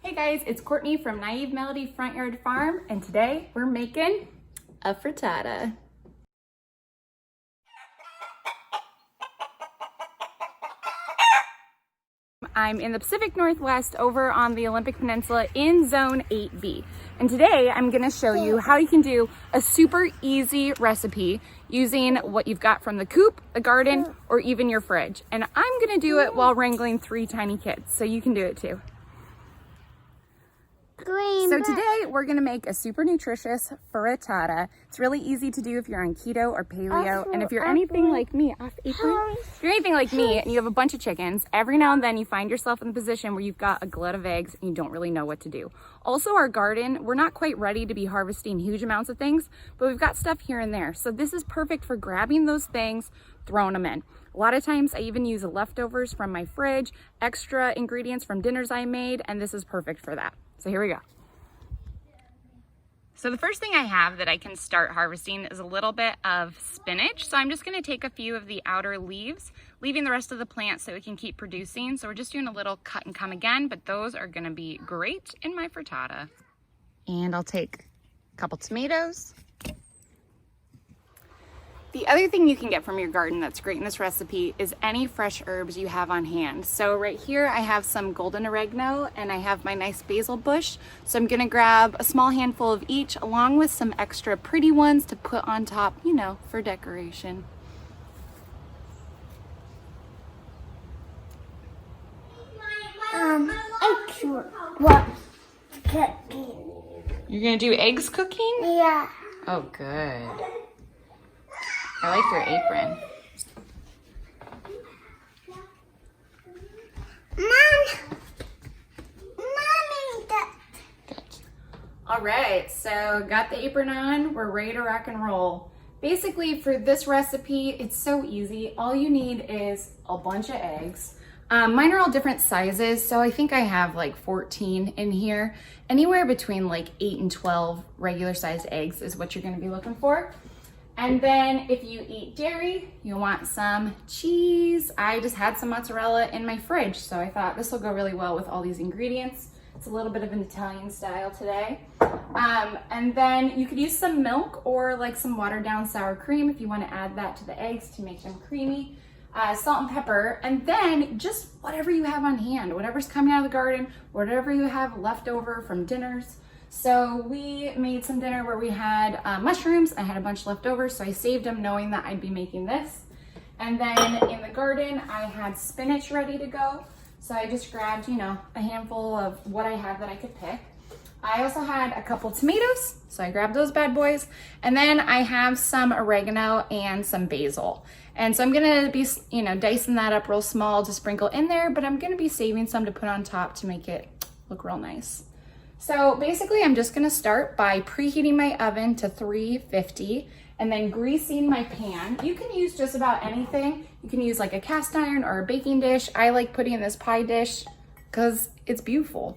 Hey guys, it's Courtney from Naive Melody Front Yard Farm, and today we're making a frittata. I'm in the Pacific Northwest over on the Olympic Peninsula in Zone 8B. And today I'm gonna show you how you can do a super easy recipe using what you've got from the Coop, the garden, or even your fridge. And I'm gonna do it while wrangling 3 tiny kids, so you can do it too. So today we're gonna make a super nutritious frittata. It's really easy to do if you're on keto or paleo, and if you're anything like me, if you're anything like me and you have a bunch of chickens, every now and then you find yourself in the position where you've got a glut of eggs and you don't really know what to do. Also, our garden, we're not quite ready to be harvesting huge amounts of things, but we've got stuff here and there. So this is perfect for grabbing those things, throwing them in. A lot of times I even use leftovers from my fridge, extra ingredients from dinners I made, and this is perfect for that. So here we go. So the first thing I have that I can start harvesting is a little bit of spinach. So I'm just gonna take a few of the outer leaves, leaving the rest of the plant so it can keep producing. So we're just doing a little cut and come again, but those are gonna be great in my frittata. And I'll take a couple tomatoes. The other thing you can get from your garden that's great in this recipe is any fresh herbs you have on hand. So right here I have some golden oregano and I have my nice basil bush. So I'm gonna grab a small handful of each along with some extra pretty ones to put on top, you know, for decoration. What cooking? You're gonna do eggs cooking? Yeah. Oh, good. I like your apron. Mommy, Good. All right, so got the apron on. We're ready to rock and roll. Basically, for this recipe, it's so easy. All you need is a bunch of eggs. Mine are all different sizes, so I think I have like 14 in here. Anywhere between like 8 and 12 regular sized eggs is what you're gonna be looking for. And then if you eat dairy, you want some cheese. I just had some mozzarella in my fridge, so I thought this will go really well with all these ingredients. It's a little bit of an Italian style today. And then you could use some milk or like some watered down sour cream if you want to add that to the eggs to make them creamy. Salt and pepper, and then just whatever you have on hand, whatever's coming out of the garden, whatever you have left over from dinners. So we made some dinner where we had mushrooms. I had a bunch left over, so I saved them knowing that I'd be making this. And then in the garden, I had spinach ready to go. So I just grabbed, you know, a handful of what I had that I could pick. I also had a couple tomatoes, so I grabbed those bad boys. And then I have some oregano and some basil. And so I'm gonna be, you know, dicing that up real small to sprinkle in there, but I'm gonna be saving some to put on top to make it look real nice. So basically I'm just gonna start by preheating my oven to 350 and then greasing my pan. You can use just about anything. You can use like a cast iron or a baking dish. I like putting in this pie dish because it's beautiful.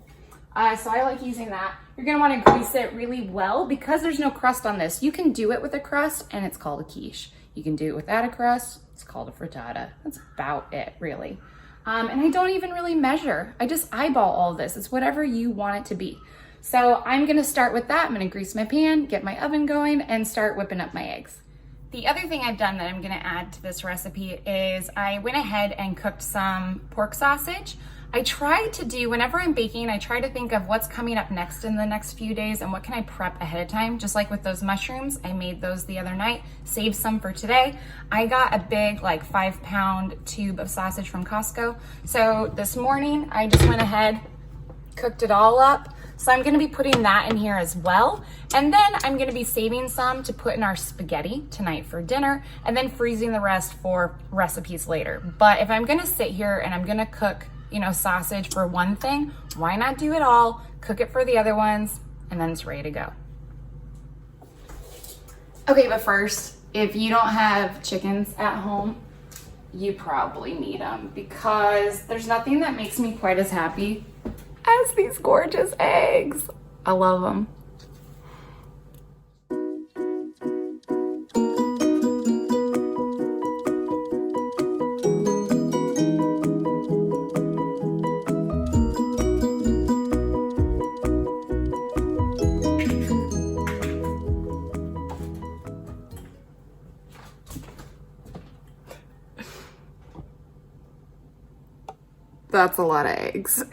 So I like using that. You're gonna wanna grease it really well because there's no crust on this. You can do it with a crust and it's called a quiche. You can do it without a crust, it's called a frittata. That's about it, really. And I don't even really measure. I just eyeball all of this. It's whatever you want it to be. So I'm gonna start with that. I'm gonna grease my pan, get my oven going, and start whipping up my eggs. The other thing I've done that I'm gonna add to this recipe is I went ahead and cooked some pork sausage. I try to do, whenever I'm baking, I try to think of what's coming up next in the next few days and what can I prep ahead of time. Just like with those mushrooms, I made those the other night, saved some for today. I got a big like 5-pound tube of sausage from Costco. So this morning I just went ahead, cooked it all up. So I'm gonna be putting that in here as well. And then I'm gonna be saving some to put in our spaghetti tonight for dinner and then freezing the rest for recipes later. But if I'm gonna sit here and I'm gonna cook, you know, sausage for one thing, why not do it all, cook it for the other ones, and then it's ready to go. Okay, but first, if you don't have chickens at home, you probably need them because there's nothing that makes me quite as happy as these gorgeous eggs. I love them. That's a lot of eggs.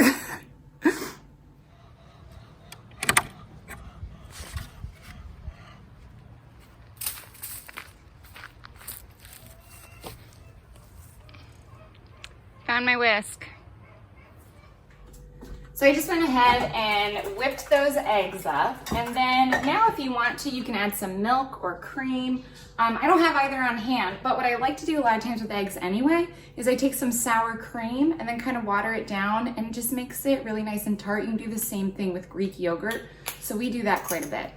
Found my whisk. So I just went ahead and whipped those eggs up. And then now if you want to, you can add some milk or cream. I don't have either on hand, but what I like to do a lot of times with eggs anyway, is I take some sour cream and then kind of water it down and it just makes it really nice and tart. You can do the same thing with Greek yogurt. So we do that quite a bit.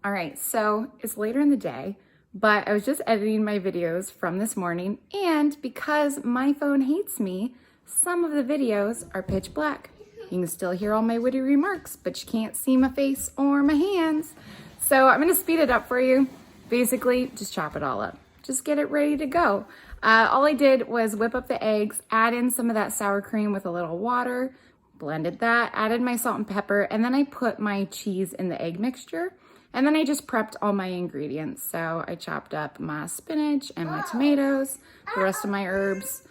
All right, so it's later in the day, but I was just editing my videos from this morning, and because my phone hates me, some of the videos are pitch black. You can still hear all my witty remarks, but you can't see my face or my hands. So I'm gonna speed it up for you. Basically, just chop it all up. Just get it ready to go. All I did was whip up the eggs, add in some of that sour cream with a little water, blended that, added my salt and pepper, and then I put my cheese in the egg mixture. And then I just prepped all my ingredients. So I chopped up my spinach and my tomatoes, the rest of my herbs,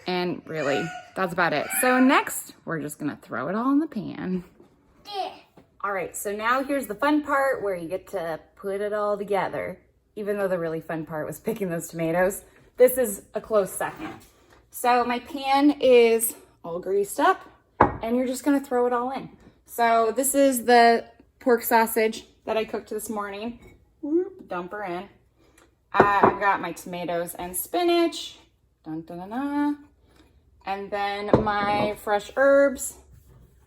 and really, that's about it. So next, we're just gonna throw it all in the pan. All right, so now here's the fun part where you get to put it all together. Even though the really fun part was picking those tomatoes, this is a close second. So my pan is all greased up, and you're just gonna throw it all in. So this is the pork sausage that I cooked this morning. Dump her in. I've got my tomatoes and spinach. Dun, dun, dun, dun. And then my fresh herbs.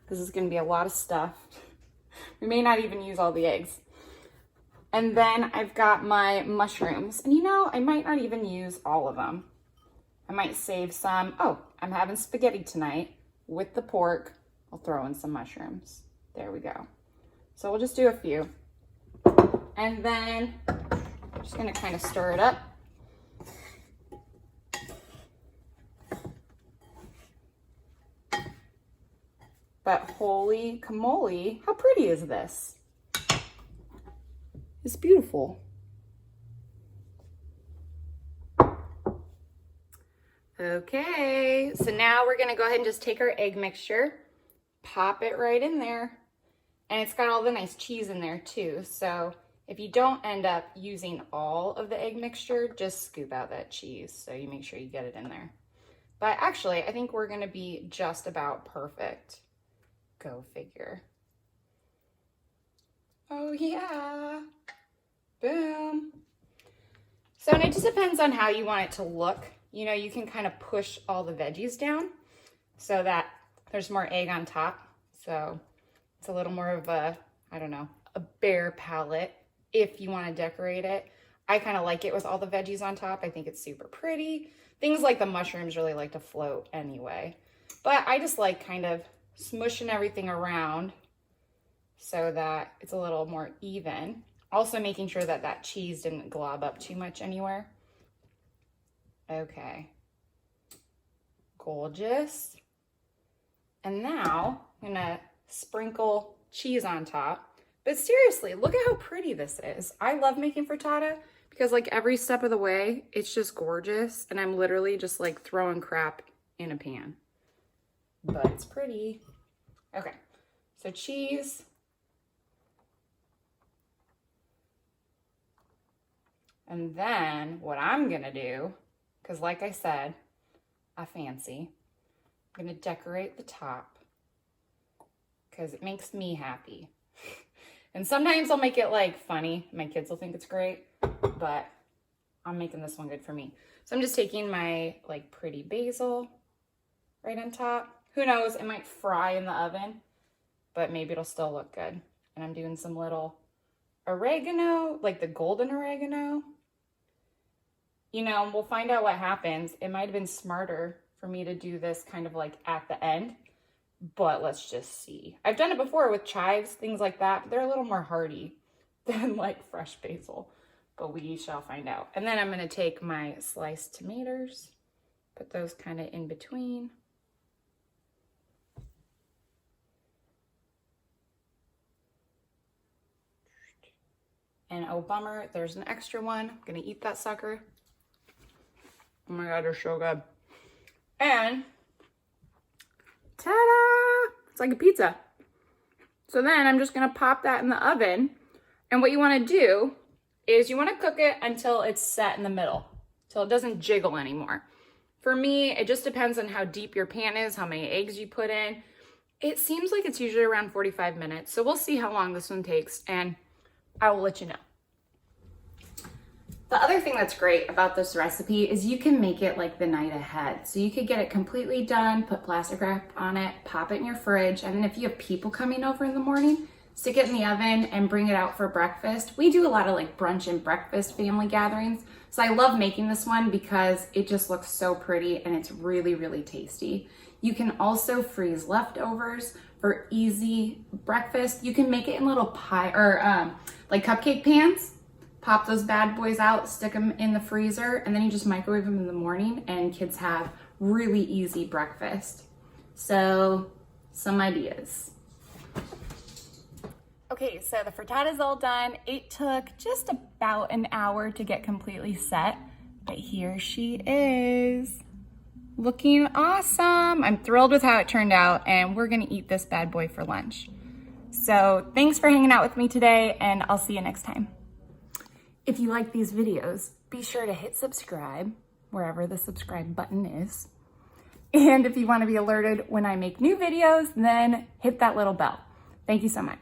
This is gonna be a lot of stuff. We may not even use all the eggs. And then I've got my mushrooms. And you know, I might not even use all of them. I might save some. Oh, I'm having spaghetti tonight with the pork. I'll throw in some mushrooms. There we go. So we'll just do a few. And then I'm just gonna kind of stir it up. But holy camole, how pretty is this? It's beautiful. Okay, so now we're gonna go ahead and just take our egg mixture, pop it right in there. And it's got all the nice cheese in there too. So if you don't end up using all of the egg mixture, just scoop out that cheese so you make sure you get it in there. But actually, I think we're gonna be just about perfect. Go figure. Oh yeah, boom. So, and it just depends on how you want it to look. You know, you can kind of push all the veggies down so that there's more egg on top. So it's a little more of a, I don't know, a bare palette if you want to decorate it. I kind of like it with all the veggies on top. I think it's super pretty. Things like the mushrooms really like to float anyway. But I just like kind of smushing everything around so that it's a little more even. Also making sure that that cheese didn't glob up too much anywhere. Okay. Gorgeous. And now I'm gonna sprinkle cheese on top. But seriously, look at how pretty this is. I love making frittata because like every step of the way, it's just gorgeous. And I'm literally just like throwing crap in a pan. But it's pretty. Okay, so cheese. And then what I'm gonna do, because like I said, I fancy, I'm gonna decorate the top because it makes me happy. And sometimes I'll make it like funny. My kids will think it's great, but I'm making this one good for me. So I'm just taking my like pretty basil right on top. Who knows, it might fry in the oven, but maybe it'll still look good. And I'm doing some little oregano, like the golden oregano. You know, we'll find out what happens. It might have been smarter for me to do this kind of like at the end, but let's just see. I've done it before with chives, things like that, but they're a little more hardy than like fresh basil, but we shall find out. And then I'm gonna take my sliced tomatoes, put those kind of in between. And oh bummer, there's an extra one. I'm gonna eat that sucker. Oh my God, they're so good. And Ta-da! It's like a pizza. So then I'm just gonna pop that in the oven. And what you wanna do is you wanna cook it until it's set in the middle, till it doesn't jiggle anymore. For me, it just depends on how deep your pan is, how many eggs you put in. It seems like it's usually around 45 minutes. So we'll see how long this one takes and I will let you know. The other thing that's great about this recipe is you can make it like the night ahead. So you could get it completely done, put plastic wrap on it, pop it in your fridge, and then if you have people coming over in the morning, stick it in the oven and bring it out for breakfast. We do a lot of like brunch and breakfast family gatherings. So I love making this one because it just looks so pretty and it's really, really tasty. You can also freeze leftovers for easy breakfast. You can make it in little pie or like cupcake pans. Pop those bad boys out, stick them in the freezer, and then you just microwave them in the morning and kids have really easy breakfast. So, some ideas. Okay, so the frittata is all done. It took just about an hour to get completely set, but here she is. Looking awesome. I'm thrilled with how it turned out, and we're gonna eat this bad boy for lunch. So, thanks for hanging out with me today, and I'll see you next time. If you like these videos, be sure to hit subscribe wherever the subscribe button is. And if you want to be alerted when I make new videos, then hit that little bell. Thank you so much.